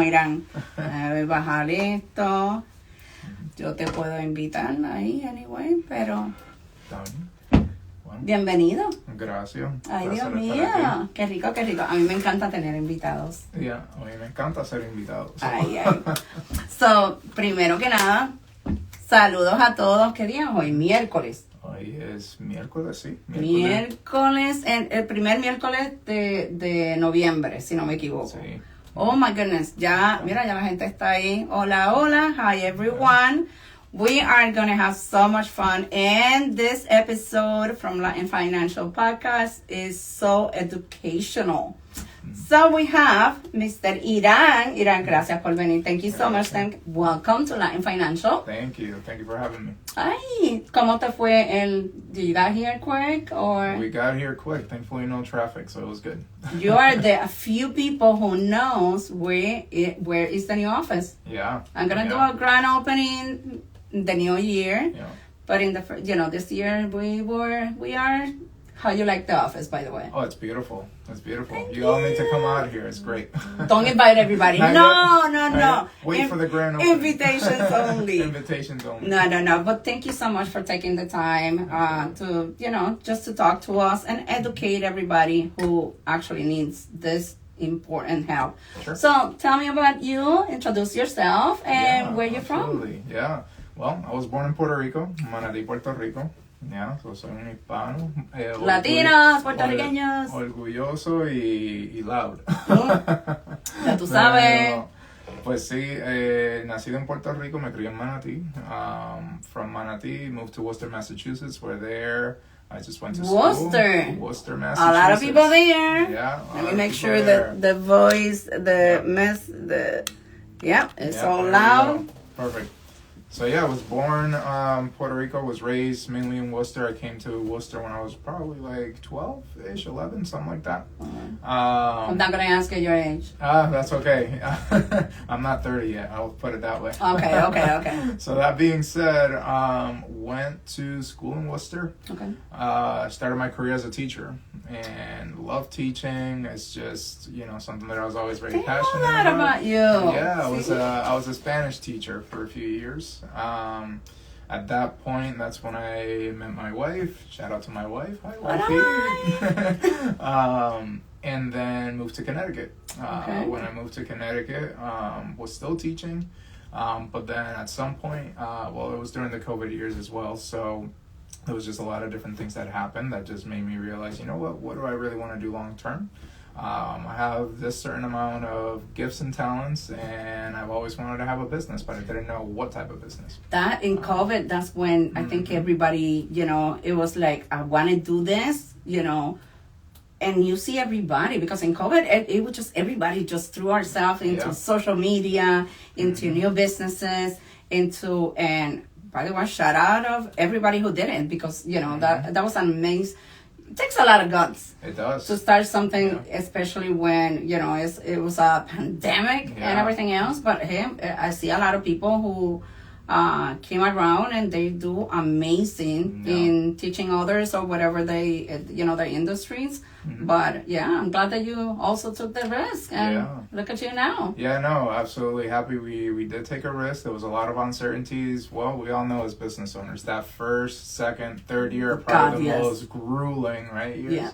Irán. Bajar esto. Yo te puedo invitar ahí, anyway, pero... Bueno, bienvenido. Gracias. Ay, Dios mío. Qué rico, qué rico. A mí me encanta tener invitados. A mí me encanta ser invitado. Ay. So, primero que nada, saludos a todos. ¿Qué día es hoy? Miércoles. Hoy es miércoles, sí. Miércoles, el primer miércoles de noviembre, si no me equivoco. Sí. Oh my goodness, ya, mira, ya la gente está ahí. Hola, hola, hi everyone. We are going to have so much fun. And this episode from Latin Financial Podcast is so educational. So we have Mr. Hiram. Hiram, gracias por venir. Thank you so much. Welcome to Latin Financial. Thank you. Thank you for having me. Ay, ¿cómo te fue did you got here quick or? We got here quick. Thankfully, no traffic, so it was good. You are the few people who knows where is the new office. Yeah. I'm going to do a grand opening the new year. Yeah. But in this year we are. How you like the office, by the way? Oh, it's beautiful. It's beautiful. You all need to come out here. It's great. Don't invite everybody. No. Wait for the grand opening. Invitations only. Invitations only. No. But thank you so much for taking the time to, just to talk to us and educate everybody who actually needs this important help. Sure. So tell me about you. Introduce yourself and where you're absolutely. from. Yeah. Well, I was born in Puerto Rico, Manatí, Puerto Rico. Yeah, so soy un hispano. Latinos, puertorriqueños. Orgulloso y loud. Ya tú sabes. Pues sí, nacido en Puerto Rico, me crié en Manatí. From Manatí, moved to Worcester, Massachusetts, where there I just went to school. Worcester, Massachusetts. A lot of people there. Yeah. Let me make sure that the voice, it's all loud. Perfect. So yeah, I was born Puerto Rico, was raised mainly in Worcester. I came to Worcester when I was probably like 12-ish, 11, something like that. I'm not going to ask you your age. That's okay. I'm not 30 yet. I'll put it that way. Okay. So that being said, went to school in Worcester. Okay. Started my career as a teacher and love teaching. It's just, something that I was always very passionate about. Tell me about you. Yeah, I was a Spanish teacher for a few years. At that point, that's when I met my wife. Shout out to my wife. Hi, wifey. And then moved to Connecticut. When I moved to Connecticut, was still teaching. But then at some point, it was during the COVID years as well. So there was just a lot of different things that happened that just made me realize, what do I really want to do long term? I have this certain amount of gifts and talents, and I've always wanted to have a business, but I didn't know what type of business. That in COVID, that's when I think everybody, it was like, I want to do this, and you see everybody, because in COVID, it was just, everybody just threw ourselves into social media, into new businesses, and by the way, shout out of everybody who did it, because, that was amazing. It takes a lot of guts. It does. To start something, especially when, it was a pandemic and everything else. But hey, I see a lot of people who came around and they do amazing in teaching others or whatever they, their industries. But I'm glad that you also took the risk and look at you now. Yeah, no, absolutely happy we did take a risk. There was a lot of uncertainties. Well, we all know as business owners, that first, second, third year are probably the most grueling, right? Years. Yeah.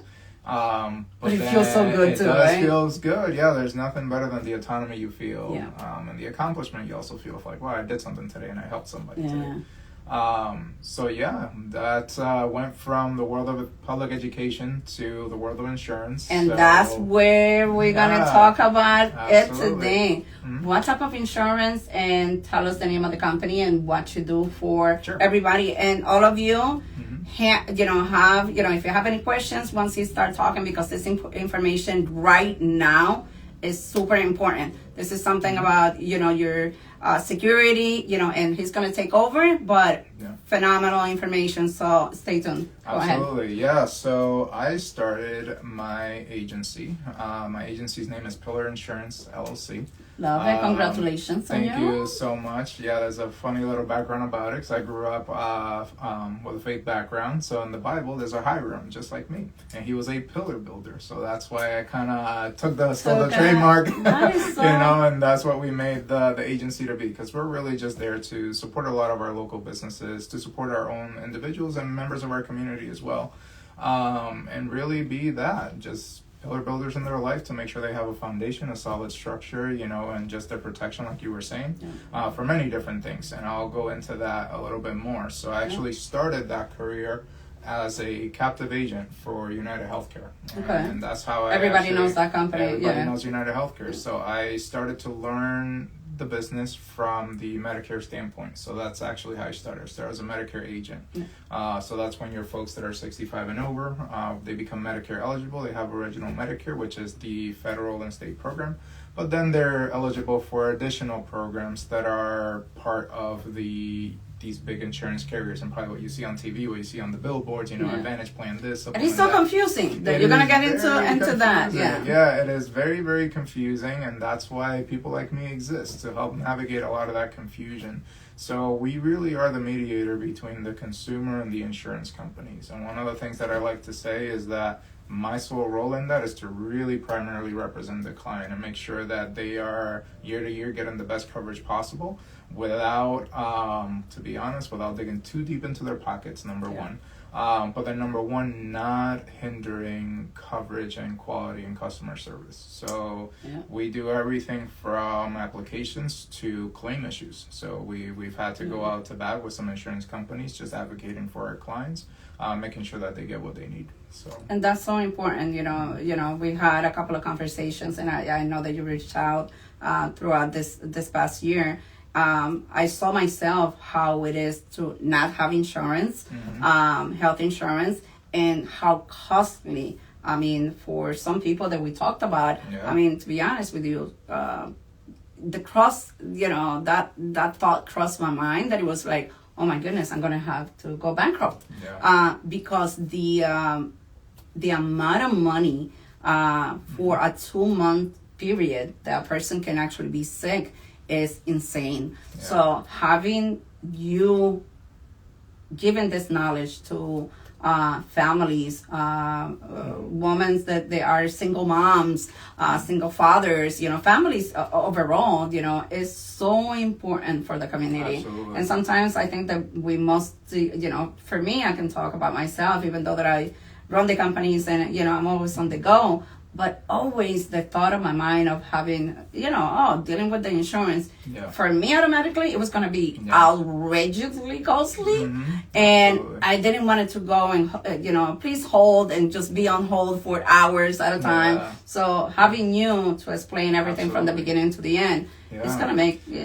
But it feels so good too, right? It feels good. Yeah, there's nothing better than the autonomy you feel and the accomplishment you also feel like, wow, I did something today and I helped somebody today. That went from the world of public education to the world of insurance. And that's where we're going to talk about it today. What type of insurance, and tell us the name of the company and what you do for everybody. And all of you, if you have any questions once you start talking, because this information right now is super important. This is something about, your security, and he's going to take over, but phenomenal information. So stay tuned. Go Absolutely. ahead. Yeah. So I started my agency. My agency's name is Pillar Insurance LLC. Love it. Congratulations on Thank you so much. Yeah, there's a funny little background about it because I grew up with a faith background. So in the Bible, there's a Hiram, just like me. And he was a pillar builder. So that's why I kind of took the trademark, Nice. and that's what we made the agency to be. Because we're really just there to support a lot of our local businesses, to support our own individuals and members of our community as well. And really be that, just pillar builders in their life to make sure they have a foundation, a solid structure, and just their protection, like you were saying, for many different things. And I'll go into that a little bit more. So I actually started that career as a captive agent for United Healthcare. Okay. And that's how everybody knows that company. Everybody knows United Healthcare. So I started to learn the business from the Medicare standpoint. So that's actually how I started. I started as a Medicare agent. So that's when your folks that are 65 and over, they become Medicare eligible. They have original Medicare, which is the federal and state program. But then they're eligible for additional programs that are part of these big insurance carriers, and probably what you see on TV, what you see on the billboards, Advantage Plan this. And it's so confusing that you're going to get into that. Yeah, it is very, very confusing, and that's why people like me exist, to help navigate a lot of that confusion. So we really are the mediator between the consumer and the insurance companies. And one of the things that I like to say is that my sole role in that is to really primarily represent the client and make sure that they are year to year getting the best coverage possible without, to be honest, without digging too deep into their pockets, number one. But then number one, not hindering coverage and quality and customer service. So we do everything from applications to claim issues. So we've had to go out to bat with some insurance companies, just advocating for our clients, making sure that they get what they need. So. And that's so important. We had a couple of conversations, and I know that you reached out throughout this past year. I saw myself how it is to not have insurance, health insurance, and how costly. I mean, for some people that we talked about, I mean, to be honest with you, that thought crossed my mind that it was like, oh my goodness, I'm going to have to go bankrupt. Because the amount of money for a 2-month period that a person can actually be sick is insane. So having you given this knowledge to families, women that they are single moms, single fathers, families overall, is so important for the community. Absolutely. And sometimes I think that we must, for me, I can talk about myself, even though that I run the companies and, I'm always on the go. But always the thought of my mind of having, dealing with the insurance, for me automatically, it was going to be outrageously costly. And absolutely. I didn't want it to go and, please hold and just be on hold for hours at a time. So having you to explain everything from the beginning to the end, it's going to make people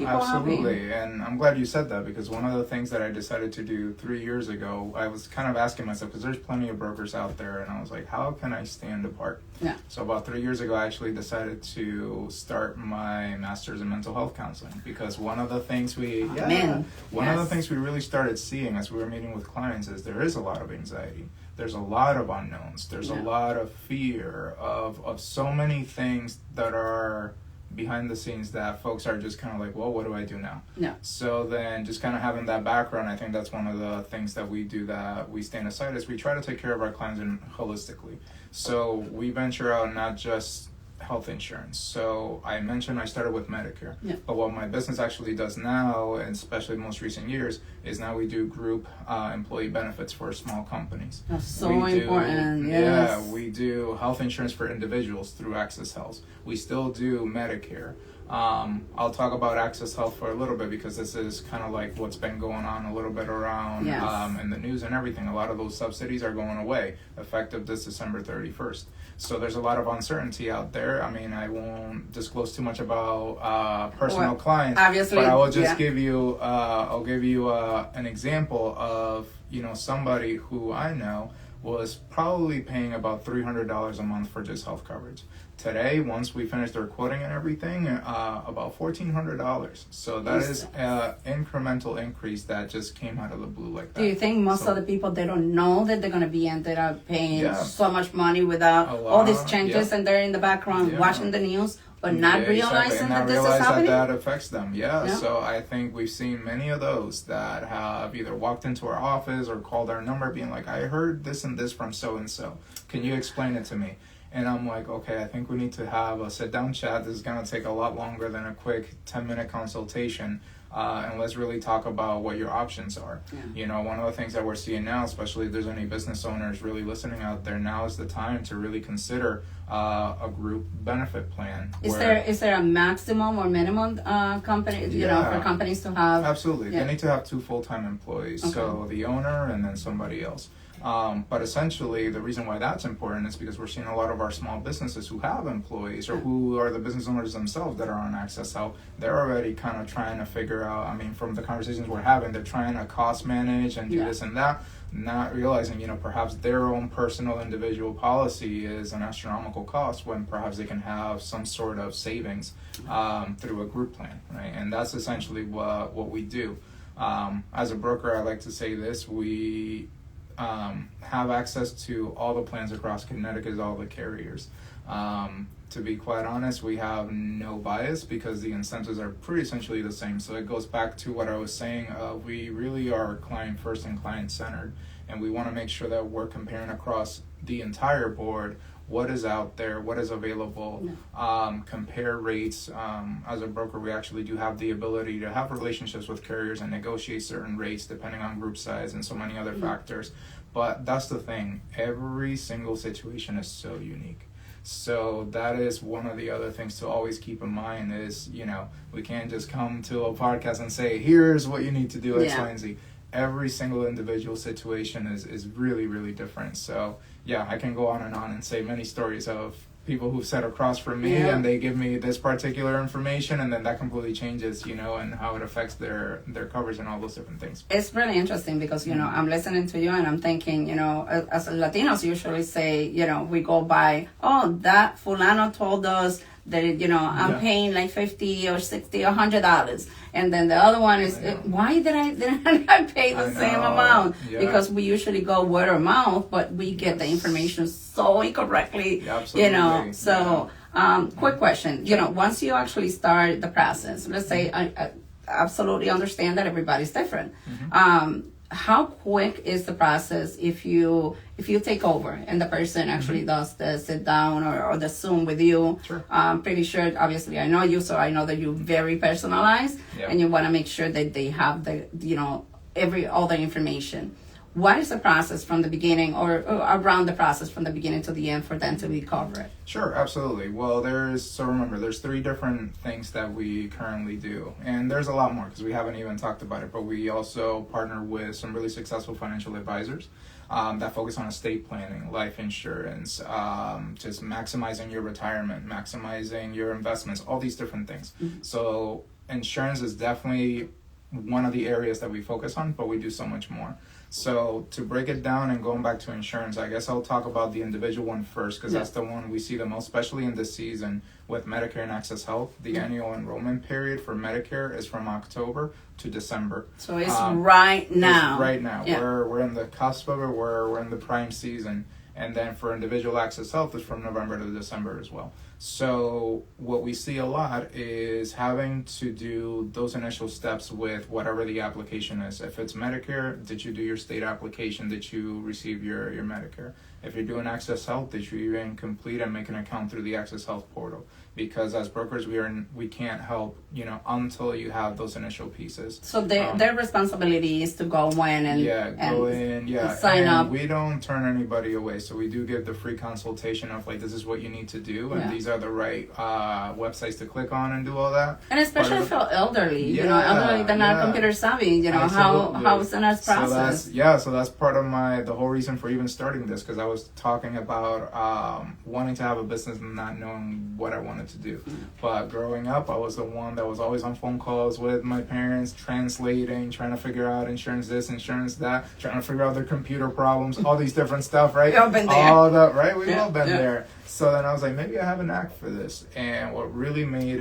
absolutely. happy. And I'm glad you said that, because one of the things that I decided to do 3 years ago, I was kind of asking myself, because there's plenty of brokers out there, and I was like, how can I stand apart? So about 3 years ago, I actually decided to start my master's in mental health counseling, because one of the things we really started seeing as we were meeting with clients is there is a lot of anxiety. There's a lot of unknowns. There's a lot of fear of so many things that are behind the scenes that folks are just kind of like, well, what do I do now? So then just kind of having that background, I think that's one of the things that we do, that we stand aside, is we try to take care of our clients holistically. So we venture out not just health insurance. So I mentioned I started with Medicare, but what my business actually does now, and especially most recent years, is now we do group employee benefits for small companies. That's so important. Yes. We do health insurance for individuals through Access Health. We still do Medicare. I'll talk about Access Health for a little bit, because this is kind of like what's been going on a little bit around in the news and everything. A lot of those subsidies are going away effective this December 31st. So there's a lot of uncertainty out there. I mean, I won't disclose too much about personal clients, obviously, but I will just give you an example of somebody who I know was probably paying about $300 a month for just health coverage. Today, once we finish their quoting and everything, about $1,400. So that is an incremental increase that just came out of the blue like that. Do you think most of the people, they don't know that they're going to be ended up paying so much money without all these changes, and they're in the background watching the news? but not Yeah, realizing not that this is realize happening. that affects them. Yeah. Yeah. So I think we've seen many of those that have either walked into our office or called our number being like, I heard this and this from so and so. Can you explain it to me? And I'm like, okay, I think we need to have a sit-down chat. This is going to take a lot longer than a quick 10-minute consultation. And let's really talk about what your options are. Yeah. You know, one of the things that we're seeing now, especially if there's any business owners really listening out there, now is the time to really consider a group benefit plan. Is there a maximum or minimum company, you know, for companies to have? Absolutely. Yeah. They need to have 2 full-time employees. Okay. So the owner and then somebody else. But essentially, the reason why that's important is because we're seeing a lot of our small businesses who have employees or who are the business owners themselves that are on Access Health. They're already kind of trying to figure out, I mean, from the conversations we're having, they're trying to cost manage and do this and that, not realizing, you know, perhaps their own personal individual policy is an astronomical cost when perhaps they can have some sort of savings through a group plan, right? And that's essentially what we do. As a broker, I like to say this, we have access to all the plans across Connecticut, all the carriers. To be quite honest, we have no bias because the incentives are pretty essentially the same. So it goes back to what I was saying. We really are client first and client centered, and we want to make sure that we're comparing across the entire board what is out there, what is available, compare rates. As a broker, we actually do have the ability to have relationships with carriers and negotiate certain rates depending on group size and so many other factors. But that's the thing. Every single situation is so unique. So that is one of the other things to always keep in mind is, you know, we can't just come to a podcast and say, here's what you need to do, X, Y, and Z. Every single individual situation is really, really different. So, yeah, I can go on and say many stories of people who've sat across from me and they give me this particular information and then that completely changes, you know, and how it affects their coverage and all those different things. It's really interesting because, you know, I'm listening to you and I'm thinking, you know, as Latinos usually say, you know, we go by, oh, that fulano told us that, you know, I'm paying like $50 or $60 or $100. And then the other one is, why didn't I pay the same amount? Yeah. Because we usually go word of mouth, but we get the information so incorrectly, you know. So, quick question, you know, once you actually start the process, let's say I absolutely understand that everybody's different. How quick is the process if you take over and the person actually does the sit down or the Zoom with you? Sure. I'm pretty sure, obviously I know you, so I know that you're very personalized and you want to make sure that they have the, you know, all the information. What is the process from the beginning or around the process from the beginning to the end for them to be covered? Sure, absolutely. Well, remember, there's 3 different things that we currently do. And there's a lot more because we haven't even talked about it, but we also partner with some really successful financial advisors that focus on estate planning, life insurance, just maximizing your retirement, maximizing your investments, all these different things. So insurance is definitely one of the areas that we focus on, but we do so much more. So to break it down and going back to insurance, I guess I'll talk about the individual one first because that's the one we see the most, especially in this season with Medicare and Access Health. The annual enrollment period for Medicare is from October to December. So it's right now. It's right now. Yeah. We're in the cusp of it. We're in the prime season. And then for individual Access Health, it's from November to December as well. So what we see a lot is having to do those initial steps with whatever the application is. If it's Medicare, did you do your state application? Did you receive your Medicare? If you're doing Access Health, did you even complete and make an account through the Access Health portal? Because as brokers, we can't help, you know, until you have those initial pieces. So their responsibility is to go in and sign up. We don't turn anybody away. So we do give the free consultation of like, this is what you need to do, and these are the right websites to click on and do all that. And especially for elderly, you know, elderly they're not computer savvy. You know, how is the next process? So that's part of the whole reason for even starting this, because I was talking about wanting to have a business and not knowing what I wanted to do. But growing up, I was the one that was always on phone calls with my parents, translating, trying to figure out insurance this, insurance that, trying to figure out their computer problems, all these different stuff, right? We've all been there. We've all been there. So then I was like, maybe I have an knack for this. And what really made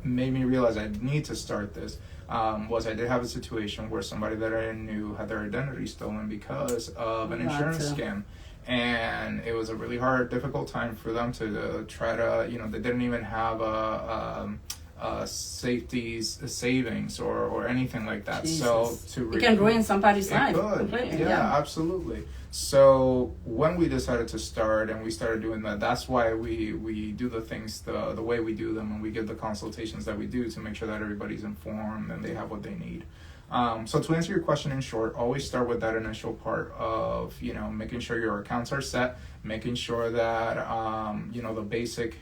me realize I need to start this was I did have a situation where somebody that I knew had their identity stolen because of an insurance scam. and it was a really hard, difficult time for them to try to, they didn't even have savings or anything like that. Jesus. So it can ruin somebody's life. Completely. Yeah, absolutely. So when we decided to start and we started doing that, that's why we do the things the way we do them, and we give the consultations that we do to make sure that everybody's informed and they have what they need. So to answer your question in short, always start with that initial part of, making sure your accounts are set, making sure that, the basic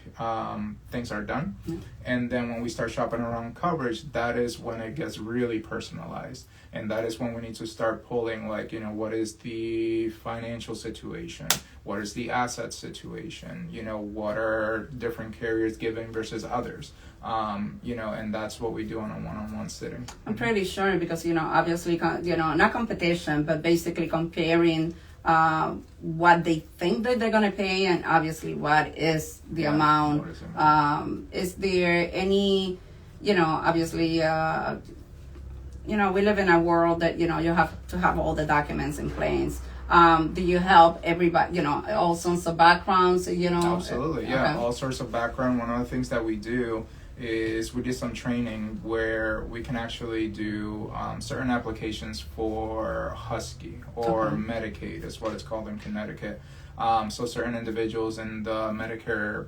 things are done. Mm-hmm. And then when we start shopping around coverage, that is when it gets really personalized. And that is when we need to start pulling, what is the financial situation? What is the asset situation? What are different carriers giving versus others? And that's what we do on a one-on-one sitting. I'm pretty sure because, obviously, not competition, but basically comparing what they think that they're going to pay and obviously what is the amount. Is there any, obviously, we live in a world that, you have to have all the documents in place. Do you help everybody, all sorts of backgrounds, Absolutely, yeah. Okay. All sorts of background. One of the things that we do is we did some training where we can actually do certain applications for Husky or Medicaid is what it's called in Connecticut. So certain individuals in the Medicare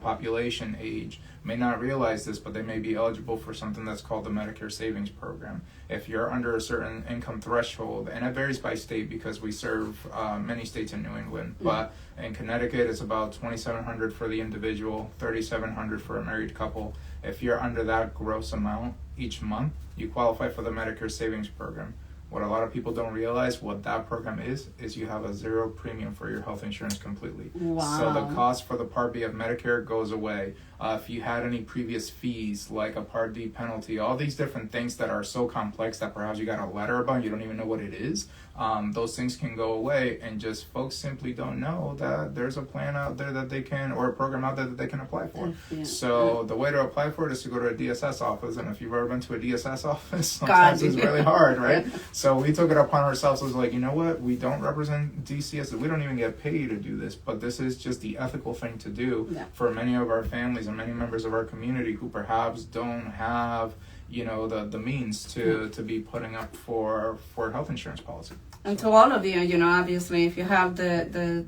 population age may not realize this, but they may be eligible for something that's called the Medicare Savings Program. If you're under a certain income threshold, and it varies by state because we serve many states in New England, but in Connecticut it's about $2,700 for the individual, $3,700 for a married couple. If you're under that gross amount each month, you qualify for the Medicare Savings Program. What a lot of people don't realize, what that program is you have a zero premium for your health insurance completely. Wow. So the cost for the Part B of Medicare goes away. If you had any previous fees, like a Part D penalty, all these different things that are so complex that perhaps you got a letter about, you don't even know what it is, those things can go away, and just folks simply don't know that there's a plan out there that they can, or a program out there that they can apply for. So the way to apply for it is to go to a DSS office, and if you've ever been to a DSS office, sometimes it's really hard, right? So we took it upon ourselves as like, you know what, we don't represent DCS, we don't even get paid to do this, but this is just the ethical thing to do for many of our families and many members of our community who perhaps don't have the means to be putting up for health insurance policy. And to all of you, obviously, if you have the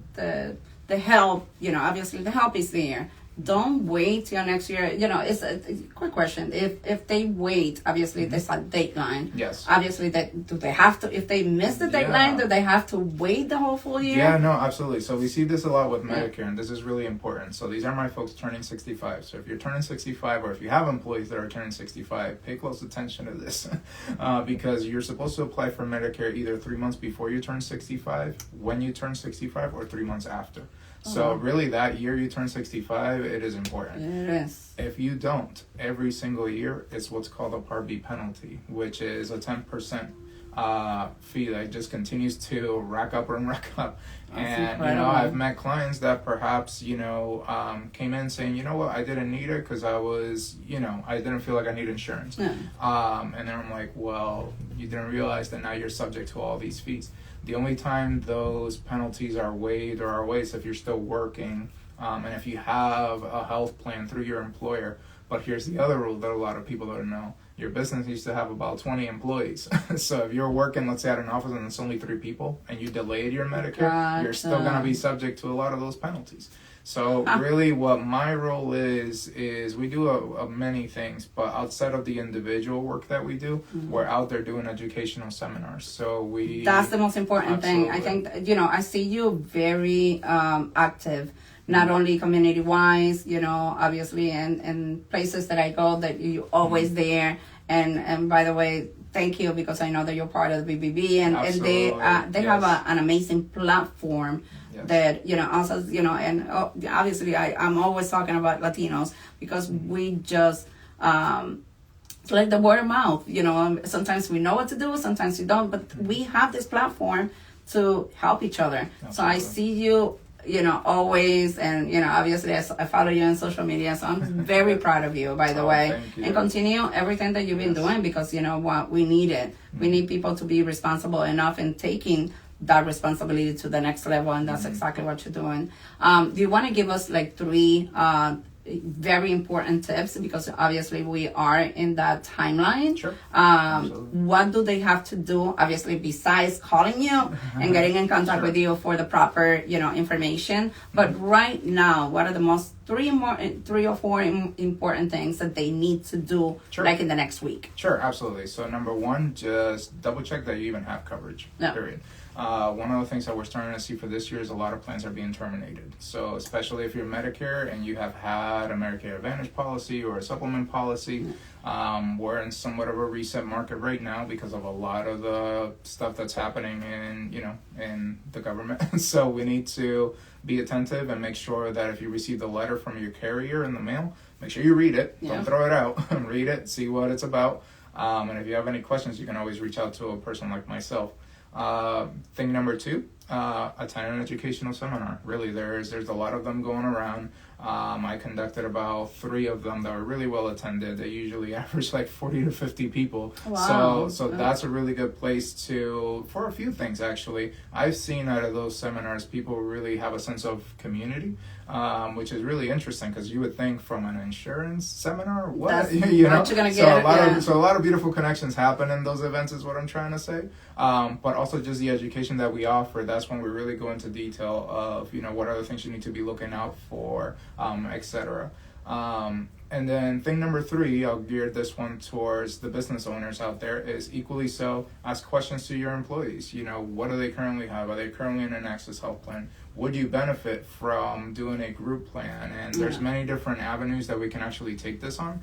help, obviously the help is there. Don't wait till next year. It's a quick question. If they wait, obviously there's a deadline. Yes. Obviously, do they have to? If they miss the deadline, do they have to wait the whole full year? Yeah, no, absolutely. So we see this a lot with Medicare, and this is really important. So these are my folks turning 65. So if you're turning 65, or if you have employees that are turning 65, pay close attention to this, because you're supposed to apply for Medicare either 3 months before you turn 65, when you turn 65, or 3 months after. So really, that year you turn 65, it is important. Yes. If you don't, every single year, it's what's called a Part B penalty, which is a 10% fee that just continues to rack up and rack up. That's and incredible. I've met clients that perhaps came in saying, I didn't need it because I was I didn't feel like I need insurance. Yeah. And then I'm like, well, you didn't realize that now you're subject to all these fees. The only time those penalties are waived is if you're still working, and if you have a health plan through your employer. But here's the other rule that a lot of people don't know. Your business needs to have about 20 employees. So if you're working, let's say at an office and it's only 3 people, and you delayed your Medicare, you're still going to be subject to a lot of those penalties. So really what my role is we do many things, but outside of the individual work that we do, we're out there doing educational seminars. So that's the most important thing. I think, I see you very active, not only community-wise, obviously, and places that I go that you're always there. And by the way, thank you, because I know that you're part of the BBB, and they have an amazing platform. That also and obviously I'm always talking about Latinos because we just like the word of mouth. Sometimes we know what to do, sometimes we don't, but we have this platform to help each other. Absolutely. So I see you always, and obviously I follow you on social media, so I'm very proud of you, by the way. And continue everything that you've been doing, because what we need it. We need people to be responsible enough in taking that responsibility to the next level, and that's exactly what you're doing. Do you want to give us like 3 very important tips, because obviously we are in that timeline? Sure. What do they have to do, obviously, besides calling you and getting in contact with you for the proper, information? But right now, what are the most 3 or 4 important things that they need to do, like in the next week? Sure, absolutely. So number 1, just double check that you even have coverage. Period. One of the things that we're starting to see for this year is a lot of plans are being terminated. So especially if you're Medicare and you have had a Medicare Advantage policy or a supplement policy, we're in somewhat of a reset market right now because of a lot of the stuff that's happening in the government. So we need to be attentive and make sure that if you receive the letter from your carrier in the mail, make sure you read it. Don't throw it out. Read it, see what it's about. And if you have any questions, you can always reach out to a person like myself. Thing number 2, attend an educational seminar. Really, there's a lot of them going around. I conducted about 3 of them that were really well attended. They usually average like 40 to 50 people. Wow. So that's a really good place for a few things actually. I've seen out of those seminars, people really have a sense of community, which is really interesting, because you would think from an insurance seminar, what you're gonna get. So a lot of beautiful connections happen in those events is what I'm trying to say. But also just the education that we offer, that's when we really go into detail of, what other things you need to be looking out for, etc. And then thing number 3, I'll gear this one towards the business owners out there, is equally so, ask questions to your employees. What do they currently have? Are they currently in an Access Health plan? Would you benefit from doing a group plan? And there's many different avenues that we can actually take this on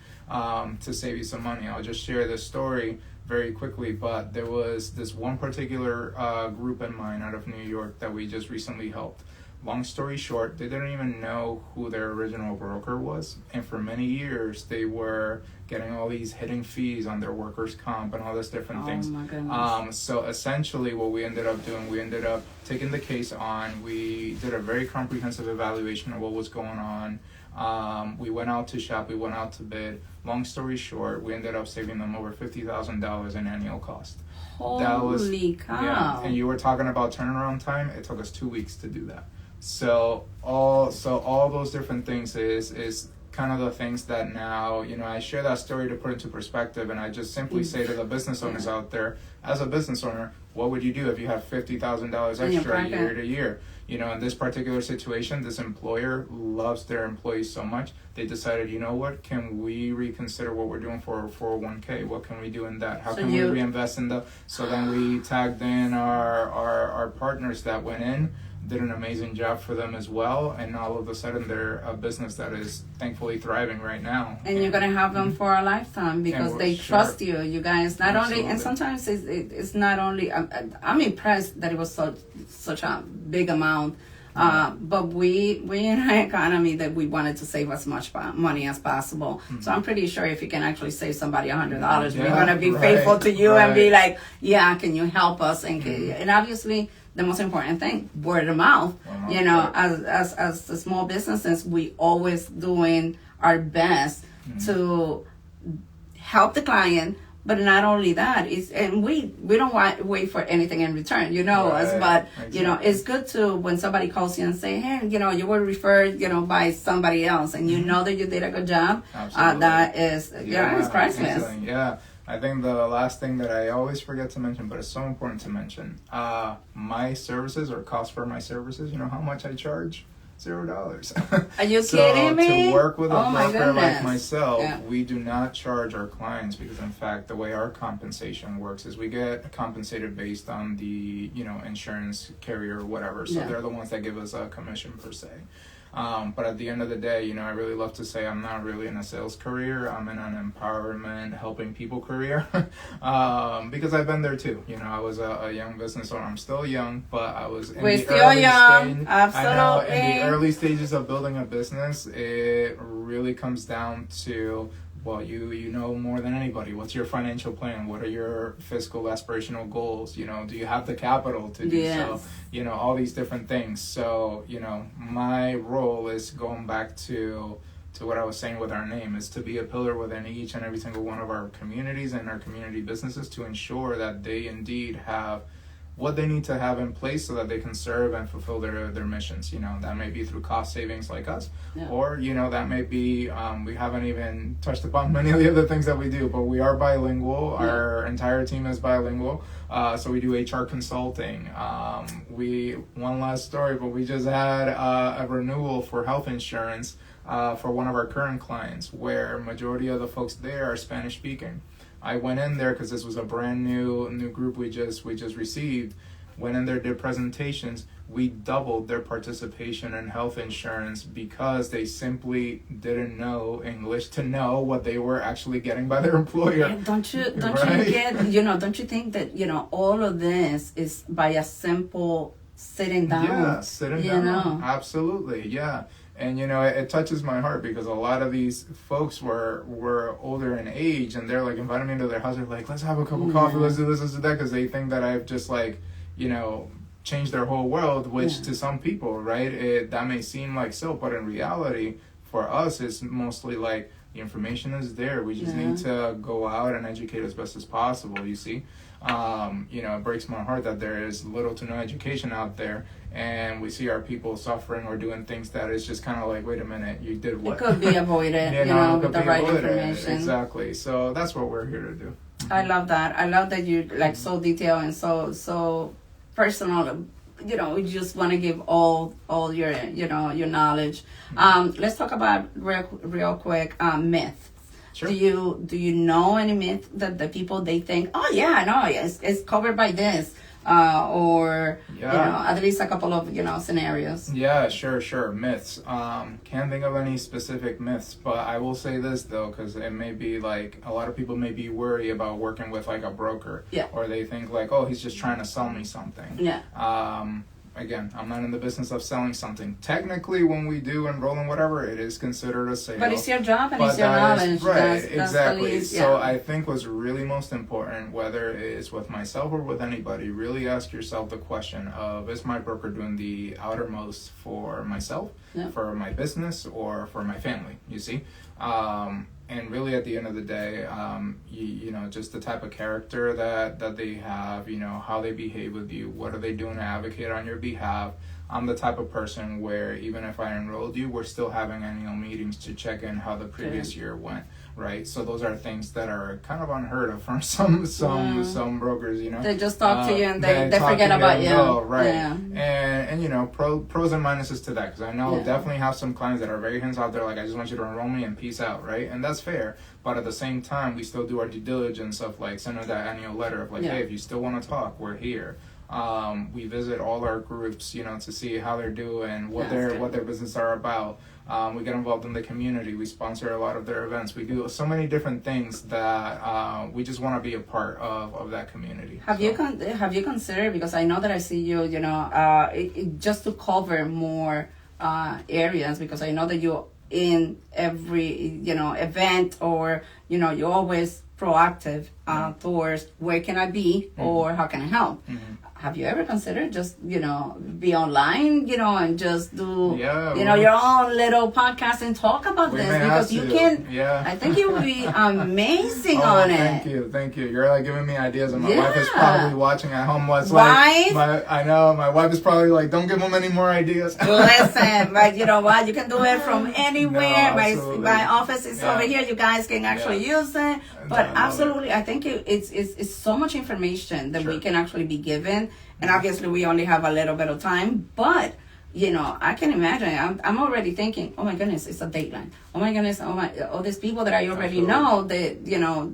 to save you some money. I'll just share this story very quickly, but there was this one particular group in mind out of New York that we just recently helped. Long story short, they didn't even know who their original broker was, and for many years they were getting all these hidden fees on their workers' comp and all this different things. My goodness. So essentially what we ended up doing, we ended up taking the case on. We did a very comprehensive evaluation of what was going on. We went out to shop, we went out to bid. Long story short, we ended up saving them over $50,000 in annual cost. Holy cow. Yeah, and you were talking about turnaround time. It took us 2 weeks to do that. So all those different things is kind of the things that now, I share that story to put into perspective, and I just simply say to the business owners out there, as a business owner, what would you do if you have $50,000 extra year to year? In this particular situation, this employer loves their employees so much, they decided, what, can we reconsider what we're doing for our 401k? What can we do in that? How can we reinvest in so then we tagged in our partners that went in, did an amazing job for them as well, and all of a sudden they're a business that is thankfully thriving right now. And you're gonna have them for a lifetime because they trust you. You guys not only, and sometimes it's not only. I'm impressed that it was such a big amount. But we in an economy that we wanted to save as much money as possible. So I'm pretty sure if you can actually save somebody $100, we're gonna be faithful to you and be like, can you help us? And obviously, the most important thing, word of mouth. As the small businesses, we always doing our best to help the client. But not only that, and we don't wait for anything in return, us. But it's good to when somebody calls you and say, hey, you were referred, by somebody else, and you know that you did a good job. That is, it's priceless. Excellent. Yeah. I think the last thing that I always forget to mention, but it's so important to mention, my services or cost for my services, how much I charge? $0. Are you kidding me? To work with a broker like myself, we do not charge our clients because, in fact, the way our compensation works is we get compensated based on the, insurance carrier or whatever. So they're the ones that give us a commission per se. But at the end of the day, I really love to say I'm not really in a sales career. I'm in an empowerment, helping people career. Because I've been there too. I was a young business owner. I'm still young, but I was in the early stage. Absolutely. I know in the early stages of building a business, it really comes down to, well, you know more than anybody. What's your financial plan? What are your fiscal aspirational goals? Do you have the capital to do so? All these different things. So, my role is going back to what I was saying with our name, is to be a pillar within each and every single one of our communities and our community businesses to ensure that they indeed have what they need to have in place so that they can serve and fulfill their missions. That may be through cost savings like us, or, that may be, we haven't even touched upon many of the other things that we do, but we are bilingual. Our entire team is bilingual. So we do HR consulting. One last story, but we just had a renewal for health insurance for one of our current clients, where majority of the folks there are Spanish speaking. I went in there because this was a brand new group we just received. Went in there, did presentations. We doubled their participation in health insurance because they simply didn't know English to know what they were actually getting by their employer. And don't you don't you think that all of this is by a simple sitting down? Yeah, sitting down. Absolutely, yeah. And it touches my heart because a lot of these folks were older in age, and they're like inviting me into their house. They're like, let's have a cup of coffee, let's do this, let's do that, because they think that I've just changed their whole world, which to some people, right, that may seem like so, but in reality, for us, it's mostly like the information is there. We just need to go out and educate as best as possible, you see. It breaks my heart that there is little to no education out there, and we see our people suffering or doing things that is just kind of like, wait a minute, you did what? It could be avoided, with the right information. Exactly. So that's what we're here to do. I love that. I love that you so detailed and so personal. You just want to give all your your knowledge. Let's talk about real quick myths. Sure. Do you know any myth that the people they think, oh yeah, no, it's covered by this, or at least a couple of scenarios. Yeah, sure. Myths. Can't think of any specific myths, but I will say this though, because it may be like a lot of people may be worried about working with like a broker. Yeah. Or they think like, oh, he's just trying to sell me something. Yeah. Again, I'm not in the business of selling something. Technically, when we do enroll in whatever, it is considered a sale. But it's your job and it's your knowledge. Right, exactly. That's so I think what's really most important, whether it's with myself or with anybody, really ask yourself the question of, is my broker doing the outermost for myself, for my business, or for my family, you see? And really at the end of the day, just the type of character that they have, how they behave with you, what are they doing to advocate on your behalf. I'm the type of person where even if I enrolled you, we're still having annual meetings to check in how the previous year went, right? So those are things that are kind of unheard of from some brokers, They just talk to you and they forget about you. Right. Yeah. And pros and minuses to that, because I know definitely have some clients that are very hands-off. They're like, I just want you to enroll me and peace out, right? And that's fair. But at the same time, we still do our due diligence of like sending that annual letter of like, hey, if you still want to talk, we're here. We visit all our groups, to see how they're doing, what their business are about. We get involved in the community. We sponsor a lot of their events. We do so many different things that we just want to be a part of that community. Have you considered, because I know that I see you, just to cover more areas, because I know that you're in every event, or you're always proactive towards where can I be or how can I help. Have you ever considered just, be online, and just do, your own little podcast and talk about this? Because you can, I think you would be amazing on it. Thank you. You're like giving me ideas, and my wife is probably watching at home. I know, my wife is probably like, don't give them any more ideas. Listen, but you know what? You can do it from anywhere. My office is over here. You guys can actually use it. But absolutely, I think it's so much information that we can actually be given. And obviously, we only have a little bit of time. But, I can imagine. I'm already thinking, oh, my goodness, it's a dateline. Oh, my goodness, all these people that I already know, that,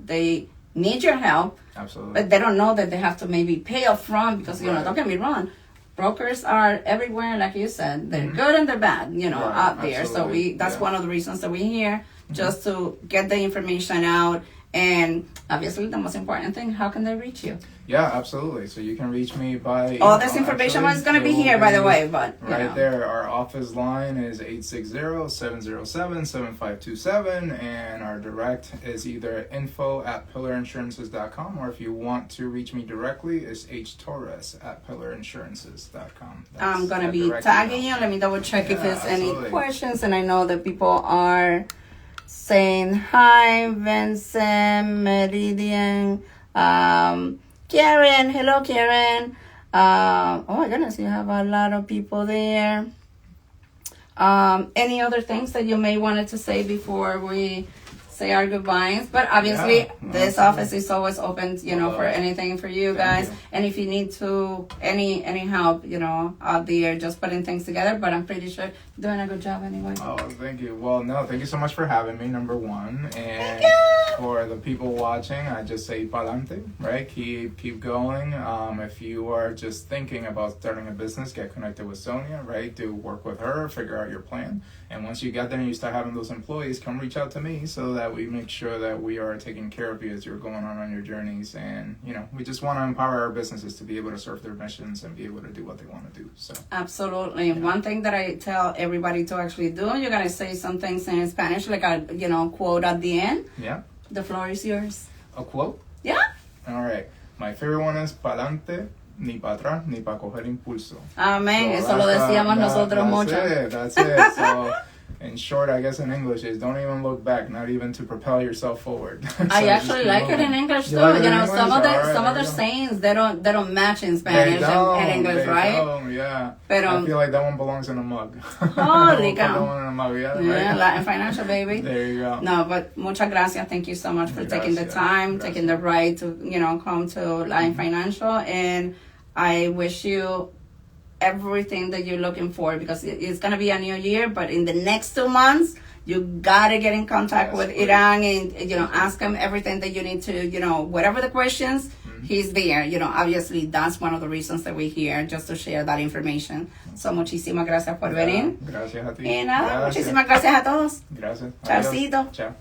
they need your help. Absolutely. But they don't know that they have to maybe pay up front because, don't get me wrong. Brokers are everywhere, like you said. They're good and they're bad, out there. Absolutely. So that's one of the reasons that we're here, just to get the information out. And obviously, the most important thing, how can they reach you? Yeah, absolutely. So you can reach me by... All this information is going to be here, by the way. But right there, our office line is 860-707-7527. And our direct is either info@pillarinsurances.com. Or if you want to reach me directly, it's htorres@pillarinsurances.com. I'm going to be tagging you. Let me double check if there's any questions. And I know that people are... saying hi, Vincent, Meridian, Karen, hello Karen, Oh my goodness, you have a lot of people there. Any other things that you may wanted to say before we say our goodbyes? But obviously, this office is always open, for anything for you guys. And if you need any help, out there, just putting things together. But I'm pretty sure you're doing a good job anyway. Oh, thank you. Well, no, thank you so much for having me, number one. And for the people watching, I just say pa'lante, right? Keep going. If you are just thinking about starting a business, get connected with Sonia, right? Do work with her, figure out your plan. And once you get there and you start having those employees, come reach out to me so that we make sure that we are taking care of you as you're going on your journeys. And, we just want to empower our businesses to be able to serve their missions and be able to do what they want to do. So absolutely. Yeah. One thing that I tell everybody to actually do, you're going to say some things in Spanish, like a, quote at the end. Yeah. The floor is yours. A quote? Yeah. All right. My favorite one is pa'lante, ni para atrás, ni para coger impulso. Amén. Eso lo decíamos nosotros mucho. That's it. So, in short, I guess in English is don't even look back, not even to propel yourself forward. So I actually like it in English too. Some of the sayings they don't match in Spanish and English, right? Yeah. Pero, I feel like that one belongs in a mug. Holy cow. That one in a mug, yeah. Yeah, Latin Financial, baby. There you go. No, but muchas gracias. Thank you so much for taking the time, taking the right to, come to Latin Financial. And I wish you everything that you're looking for, because it's going to be a new year, but in the next 2 months you got to get in contact with Hiram and ask him everything that you need to, whatever the questions, he's there. Obviously that's one of the reasons that we're here, just to share that information. So muchísimas gracias por venir. Gracias a ti. Y nada, muchísimas gracias a todos. Gracias. Chaucito. Chao.